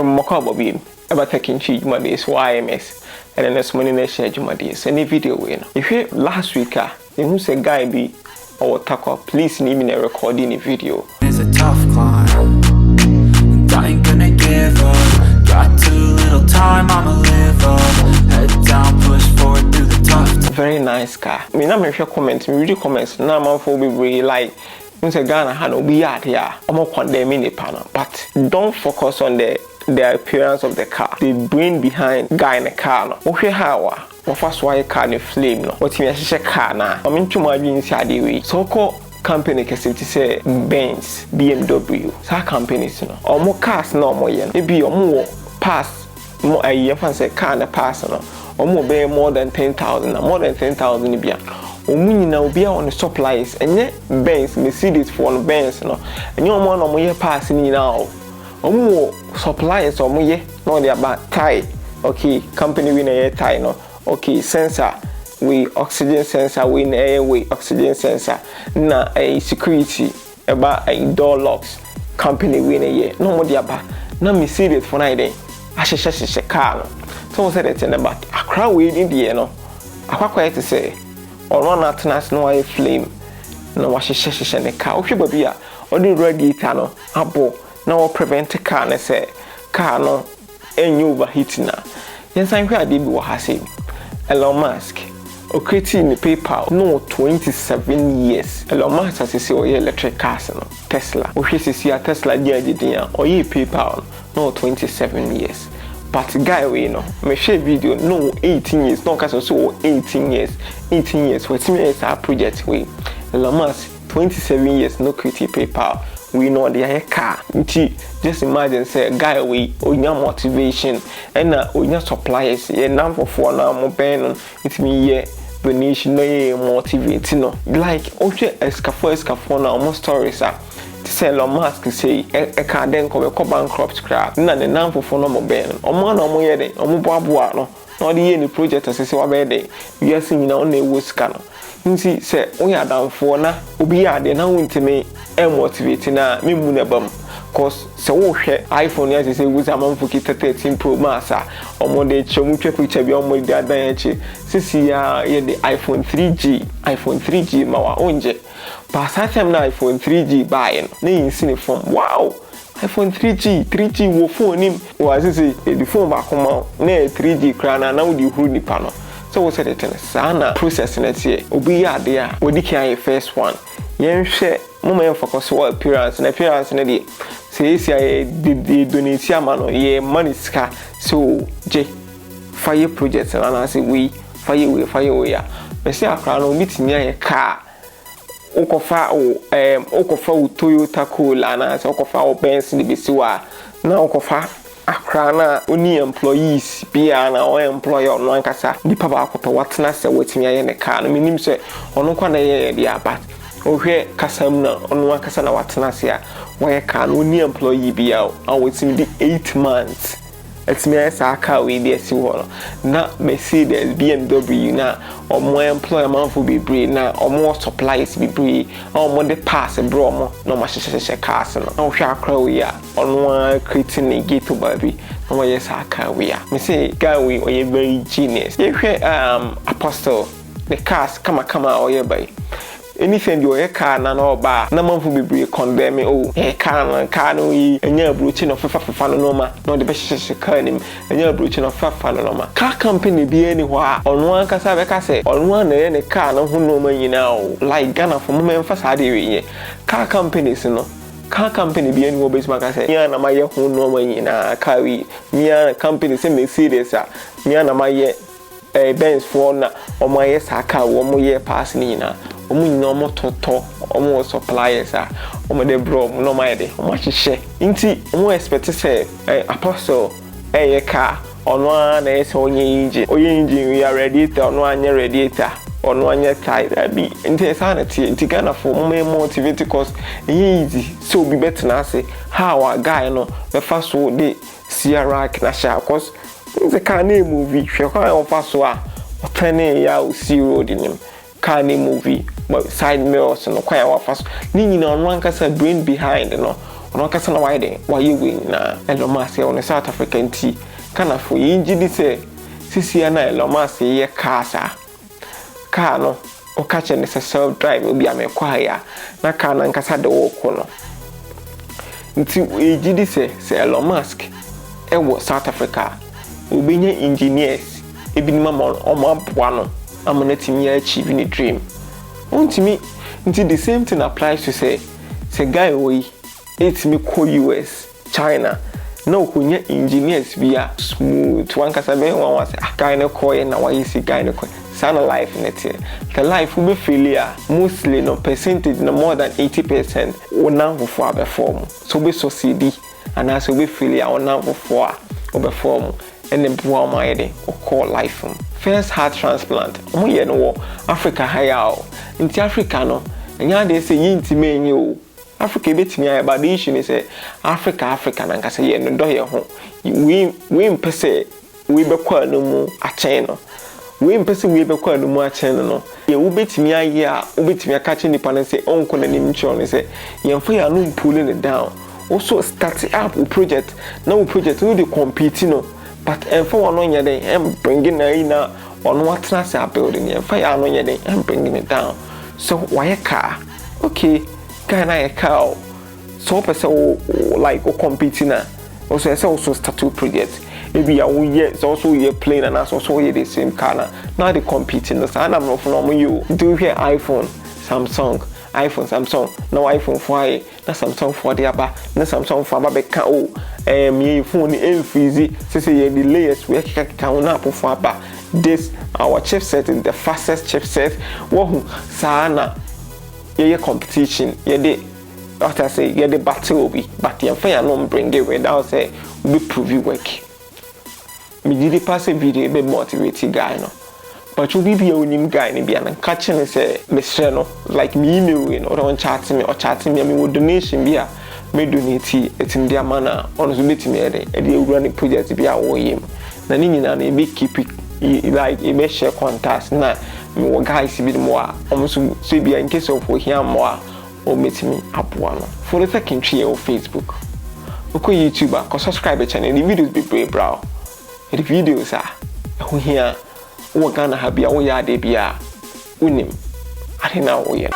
Moko Bobby, about taking cheap money is YMS, and then there's money in share money. Any video win. If you last week, you who say guy be or tarkwa, please leave me a recording a video. It's a tough climb, and I ain't gonna give up. Got too little time, I'ma live up. Head down, push forward through the tough times. Very nice car. I mean, I'm going to comment, me read comments. Now I'm for be like. Say Ghana had no be out here. I'm not condemning the panel, but don't focus on the appearance of the car. The brain behind guy in the car. No, okay, how? What first why car in flame? No, what you mean? Car now. I'm into my inside the way. So called company can say Benz, BMW. So companies, you know, or more cars no more yen. Maybe or more pass more a year fancy car in the pass, no, or more pay more than 10,000, more than 10,000 beyond. Omuni na obi on the supplies enye Benz Mercedes for no Benz no enye omo na omo ye pass ni na o omo suppliers omo ye no dey about tie okay company we na ye tie no okay sensor we oxygen sensor we na airway oxygen sensor na a security about a door locks company we na ye no mo dey about na Mercedes for na dey ahye car no so say that about akra we dey there no akwa to say or one atnas no I flame no wa hye ne car ohwe baby a o dey radiator no abo na o prevent car na say car no enye overheat na yensan hwe ade bi wo ha say Elon Musk o create in PayPal no 27 years Elon Musk say o electric cars no Tesla o hwe sisi a Tesla dia a o PayPal no 27 years. But guy we know, me share video no 18 years, no case so 18 years. What me is our project we. Elon Musk 27 years no create PayPal. We know the car. Just imagine say guy we onya motivation and onya suppliers. Ye number for now mo ben it me ye donation no motivate no. Like oche escafo na almost stories are. Say Elon Musk say e can then come bankrupt crap na the nan for no mo ben omo na omo ye den omo boaboa no na odi ye ni project asese wa be den you see na on na ewo sika no nti say we adamfo na obi ya de na wontime e motivate na me mu na bam cause say wo hwe iPhone ya say we amanfo ki 13 Pro Max a omo de chemu twa picture bi omo de adan achi sisi ya ye the iPhone 3G ma wa onje. But time na iPhone 3G buying na insane phone wow iPhone 3G wo phone him was say the phone back come na 3G krana na we huru nipa no so we said it sana process na tie obi ya de a we dikan first one yen hwe mo focus on appearance na dey say isi the donate ama no ye money ska so je fire project na say we fire ya me say akra no mitimi aye car okofa Toyota Corolla na se okofa Benz ni besiwa na okofa akra na oni employees bia na o employer no ankasa nipa ba akopa watena se watimi aye ne car no minim se ono kwa na ye dia bat ohwe kasam na ono ankasa na watena se a wo car no oni employee bia a watimi di 8 months. It's me as a car we dey see one na Mercedes BMW na or more employer man for be brave na or more supplies be brave or more the pass bro mo no ma hye cars no na hwe akra we ya ono creating a gate baby no yes a car we ya me say guy we oye very genius ye hwe apostle the cars kama oye by anything your car na no ba na manfo bebre condemn oh car no yi enya abrochi no fefa no ma no de be hye car nim enya abrochi no fefa no ma car company bi ani ho a ono ankasa be ka se ono na ye ne car no ho no ma nyina o like Ghana for moment fa sa de we car companies no car company bi ani wo be ma ka se ya na ma ye ho no ma nyina car we mia company se Mercedes a mia na ma ye Benz for na omo ye saka wo mo ye pass ni nyina omo nyina omo toto omo suppliers a omo de bro no ma ye de omo hye nti omo expect say apostle ye car ono na ye se onye engine we are radiator ono anya radiator ono anya tire bi nti sa na tie nti Ghana for mo motivate cause easy so be better na say how a guy no be fast so de Sierra na sha cause the car name movie hwe kwa on paso a otane ya o see road nim car name movie but side mirrors no kwa ya wa faso ni nyina ono ankasa brain behind no ono kasa na why den why we na Elon Musk on South Africa nti kana fo yinji di se sisi na Elon Musk ye car no o catch and self drive obi amekwa ya na car na nkasa de wo ko no nti yinji di se Elon Musk ewo South Africa obenye engineers ebinima mo aboa no amonatimi achieve ni dream untimi nti the same thing applies to say guy we etimi ko US China na okonya engineers bia smooth one kasa be one was guy na ko na why see guy na ko sana life net the life will be failure mostly no percentage no more than 80% wona for perform so be succeed and as we failure wona for perform and then boa my day or call life first heart transplant omo ye no Africa higher in Africa no nya dey say yintime enye o Africa betimi aye but the issue is say Africa na nkasa ye no do ye ho we mpese we be kwa no mu a chain no we mpese we be kwa no mu a chain no ye wo betimi aye a wo betimi aka che nipa na say onko na nim chon say ye mfa ya no pulling it down also start up a project now project no dey compete no but for one on day and bringing in on what trust building and fire on your day and bringing it down. So why a car? Okay, can I a car? So person like competing also also start to project. Maybe a year it's also your plane and also the same car now they competing the sign I'm not from you do you hear iPhone Samsung no iPhone 5 na Samsung 4 de aba na Samsung 4 aba be ka o me phone e freeze say the layers we ka na apofo aba this our chipset is the fastest chipset wo sana ye competition ye de what I say ye de battle bi but ye fa ya no bring it without say we prove you work me did pass a video be motivate guy no but you be onim guy ni bia na catching say me share no like me email we no don chat me or chat me with donation bia me donate etim dia mana on so betimi e dey run project bia wo yim na ni nyina na be keep like e be share contacts na me wo guys bi mo a so bia in case of here mo a o metimi aboa no for the second tree on Facebook oko YouTuber ko subscribe the channel the videos be brave bro the videos are here wo Ghana ha bia wo ya de bia unim ade na wo ye